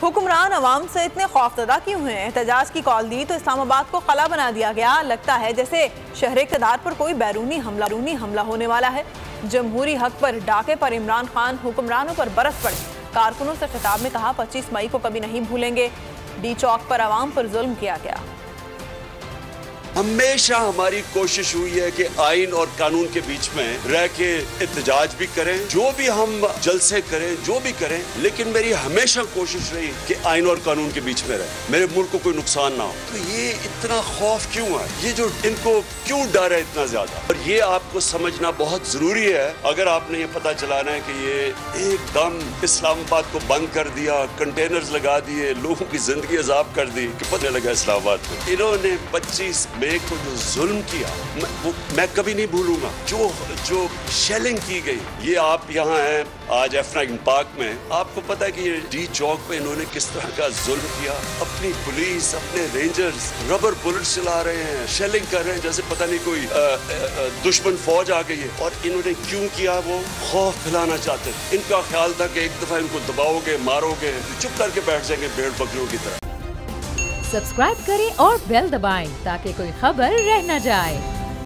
हुक्मरान अवाम से इतने खौफजदा क्यों हैं? एहतजाज की कॉल दी तो इस्लामाबाद को कला बना दिया गया। लगता है जैसे शहर इक़्तिदार पर कोई बैरूनी हमला होने वाला है। जमहूरी हक पर डाके पर इमरान खान हुक्मरानों पर बरस पड़े। कारकुनों से खिताब में कहा 25 मई को कभी नहीं भूलेंगे। डी चौक पर अवाम पर जुल्म किया गया। हमेशा हमारी कोशिश हुई है कि आइन और कानून के बीच में रह के एहतजाज भी करें, जो भी हम जलसे करें, जो भी करें, लेकिन मेरी हमेशा कोशिश रही कि आइन और कानून के बीच में रहे, मेरे मुल्क को कोई नुकसान ना हो। तो ये इतना खौफ क्यों है? ये जो इनको क्यों डर है इतना ज्यादा? और ये आपको समझना बहुत जरूरी है। अगर आपने ये पता चलाना है कि ये एकदम इस्लामाबाद को बंद कर दिया, कंटेनर्स लगा दिए, लोगों की जिंदगी अजाब कर दी, कि पता लगा इस्लामाबाद को इन्होंने 25 मई को जो जुल्म किया, मैं कभी नहीं भूलूंगा। जो शेलिंग की गई, ये आप यहाँ हैं आज F9 पार्क में, आपको पता है कि ये डी चौक पे इन्होंने किस तरह का जुल्म किया। अपनी पुलिस, अपने रेंजर्स रबर बुलेट चला रहे हैं, शेलिंग कर रहे हैं जैसे पता नहीं कोई दुश्मन फौज आ गई है। और इन्होंने क्यों किया? वो खौफ फैलाना चाहते थे। इनका ख्याल था कि एक दफा इनको दबाओगे, मारोगे, चुप करके बैठ जाएंगे भेड़ बकरियों की तरह। सब्सक्राइब करें और बेल दबाएं ताकि कोई खबर रह न जाए।